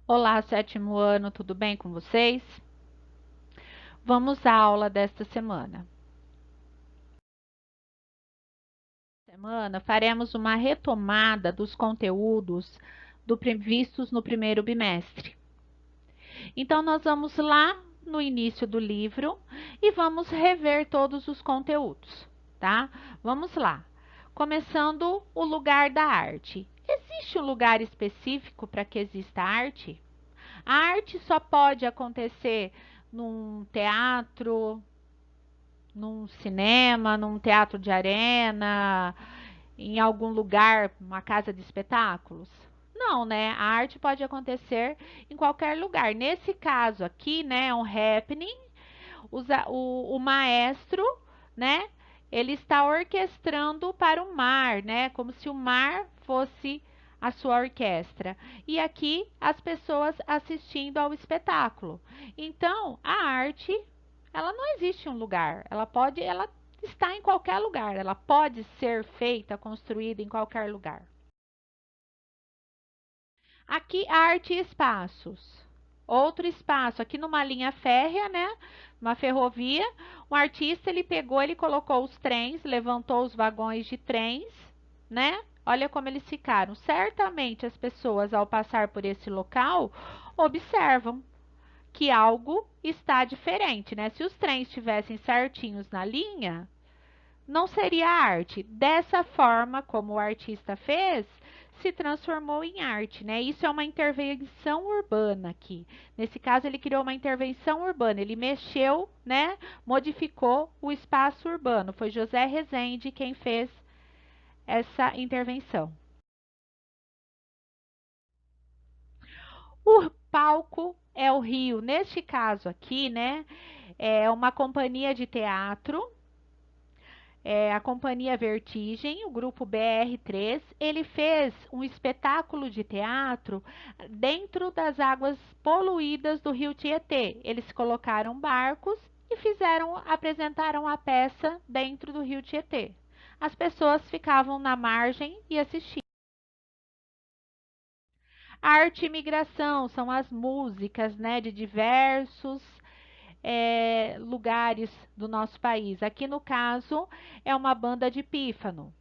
Olá, sétimo ano, tudo bem com vocês? Vamos à aula desta semana. Semana faremos uma retomada dos conteúdos vistos no primeiro bimestre. Então, nós vamos lá no início do livro e vamos rever todos os conteúdos, tá? Vamos lá. Começando o lugar da arte. Existe um lugar específico para que exista arte? A arte só pode acontecer num teatro, num cinema, num teatro de arena, em algum lugar, uma casa de espetáculos? Não, né? A arte pode acontecer em qualquer lugar. Nesse caso aqui, né, é um happening, o maestro, né, ele está orquestrando para o mar, né, como se o mar fosse a sua orquestra. E aqui as pessoas assistindo ao espetáculo. Então, a arte, ela não existe em um lugar. Ela está em qualquer lugar. Ela pode ser feita, construída em qualquer lugar. Aqui, arte e espaços. Outro espaço, aqui numa linha férrea, né? Uma ferrovia. Um artista, ele pegou, ele colocou os trens, levantou os vagões de trens, né? Olha como eles ficaram. Certamente as pessoas, ao passar por esse local, observam que algo está diferente, né? Se os trens estivessem certinhos na linha, não seria arte. Dessa forma, como o artista fez, se transformou em arte, né? Isso é uma intervenção urbana aqui. Nesse caso, ele criou uma intervenção urbana, ele mexeu, né? Modificou o espaço urbano. Foi José Rezende quem fez essa intervenção. O palco é o Rio. Neste caso aqui, né? É uma companhia de teatro, a Companhia Vertigem, o grupo BR3, ele fez um espetáculo de teatro dentro das águas poluídas do Rio Tietê. Eles colocaram barcos e apresentaram a peça dentro do Rio Tietê. As pessoas ficavam na margem e assistiam. Arte e migração são as músicas, né, de diversos lugares do nosso país. Aqui no caso é uma banda de pífano.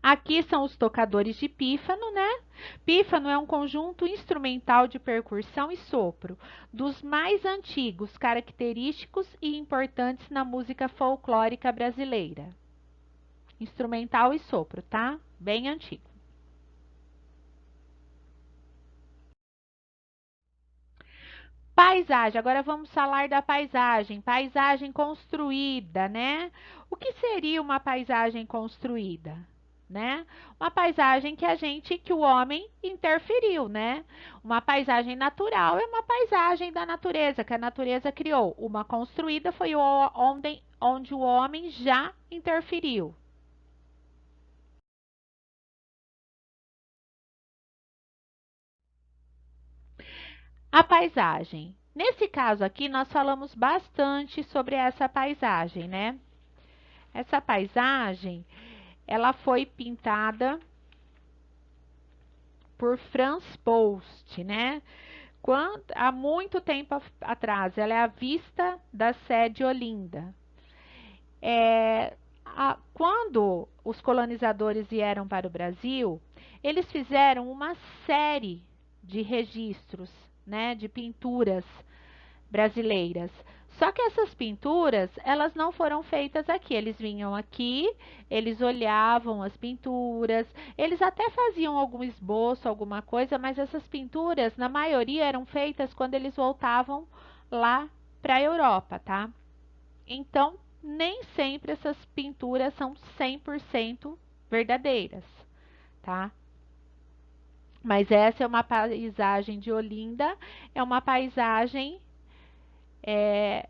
Aqui são os tocadores de pífano, né? Pífano é um conjunto instrumental de percussão e sopro, dos mais antigos, característicos e importantes na música folclórica brasileira. Instrumental e sopro, tá? Bem antigo. Paisagem, agora vamos falar da paisagem. Paisagem construída, né? O que seria uma paisagem construída? Né? Uma paisagem que o homem interferiu, né? Uma paisagem natural é uma paisagem da natureza, que a natureza criou. Uma construída foi onde o homem já interferiu. A paisagem. Nesse caso aqui, nós falamos bastante sobre essa paisagem, né? Essa paisagem, ela foi pintada por Franz Post, né? Há muito tempo atrás, ela é a vista da sede Olinda. Quando os colonizadores vieram para o Brasil, eles fizeram uma série de registros, né, de pinturas brasileiras. Só que essas pinturas, elas não foram feitas aqui. Eles vinham aqui, eles olhavam as pinturas, eles até faziam algum esboço, alguma coisa, mas essas pinturas, na maioria, eram feitas quando eles voltavam lá para a Europa, tá? Então, nem sempre essas pinturas são 100% verdadeiras, tá? Mas essa é uma paisagem de Olinda, é uma paisagem é,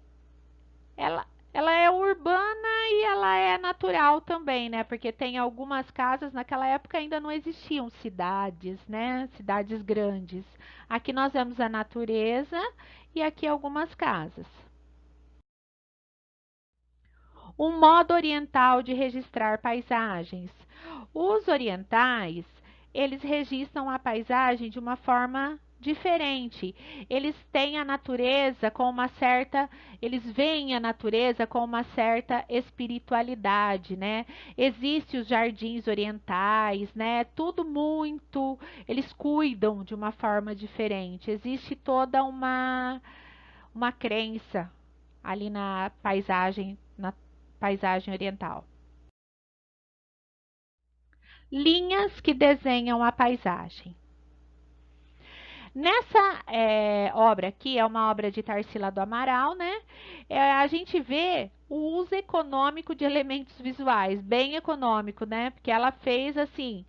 ela é urbana e ela é natural também, né? Porque tem algumas casas, naquela época ainda não existiam cidades, né? Cidades grandes. Aqui nós vemos a natureza e aqui algumas casas. Um modo oriental de registrar paisagens. Os orientais, eles registram a paisagem de uma forma diferente. Eles têm a natureza com uma certa, eles veem a natureza com uma certa espiritualidade, né? Existem os jardins orientais, né? Tudo muito, eles cuidam de uma forma diferente. Existe toda uma crença ali na paisagem oriental. Linhas que desenham a paisagem. Nessa obra aqui, é uma obra de Tarsila do Amaral, né? A gente vê o uso econômico de elementos visuais, bem econômico, né? Porque ela fez assim,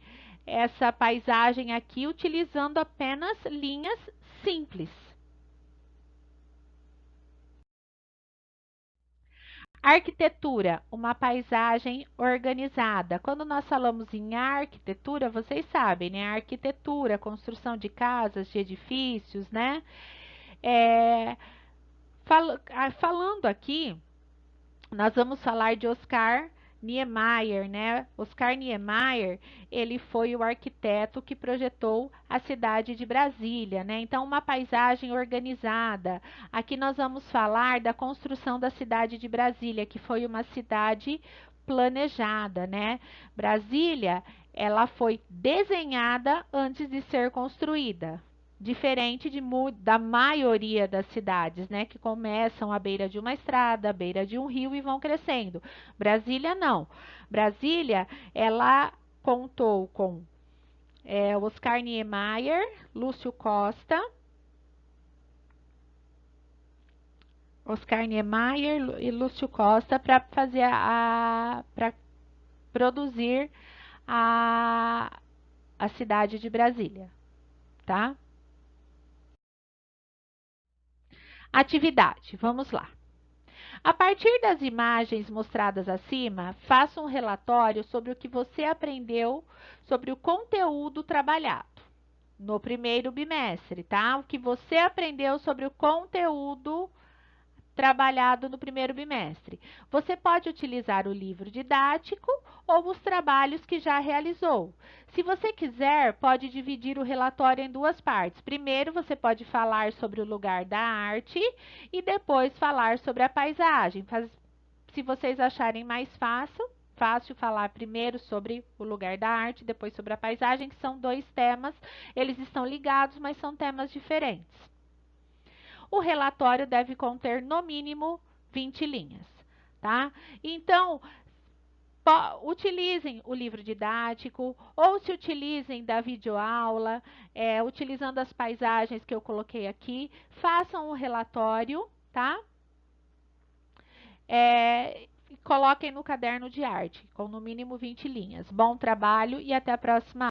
essa paisagem aqui utilizando apenas linhas simples. Arquitetura, uma paisagem organizada. Quando nós falamos em arquitetura, vocês sabem, né? Arquitetura, construção de casas, de edifícios, né? É, falando aqui, nós vamos falar de Oscar Niemeyer, né? Oscar Niemeyer, ele foi o arquiteto que projetou a cidade de Brasília, né? Então, uma paisagem organizada. Aqui nós vamos falar da construção da cidade de Brasília, que foi uma cidade planejada, né? Brasília, ela foi desenhada antes de ser construída. Diferente da maioria das cidades, né, que começam à beira de uma estrada, à beira de um rio e vão crescendo. Brasília não. Brasília, ela contou com Oscar Niemeyer, Lúcio Costa, Oscar Niemeyer e Lúcio Costa para fazer para produzir a, a cidade de Brasília, tá? Atividade, vamos lá. A partir das imagens mostradas acima, faça um relatório sobre o que você aprendeu sobre o conteúdo trabalhado no primeiro bimestre, tá? O que você aprendeu sobre o conteúdo trabalhado no primeiro bimestre. Você pode utilizar o livro didático ou os trabalhos que já realizou. Se você quiser, pode dividir o relatório em duas partes. Primeiro, você pode falar sobre o lugar da arte e depois falar sobre a paisagem. Se vocês acharem mais fácil falar primeiro sobre o lugar da arte, depois sobre a paisagem, que são dois temas, eles estão ligados, mas são temas diferentes. O relatório deve conter no mínimo 20 linhas, tá? Então, utilizem o livro didático ou se utilizem da videoaula, utilizando as paisagens que eu coloquei aqui, façam o relatório, tá? E coloquem no caderno de arte, com no mínimo 20 linhas. Bom trabalho e até a próxima.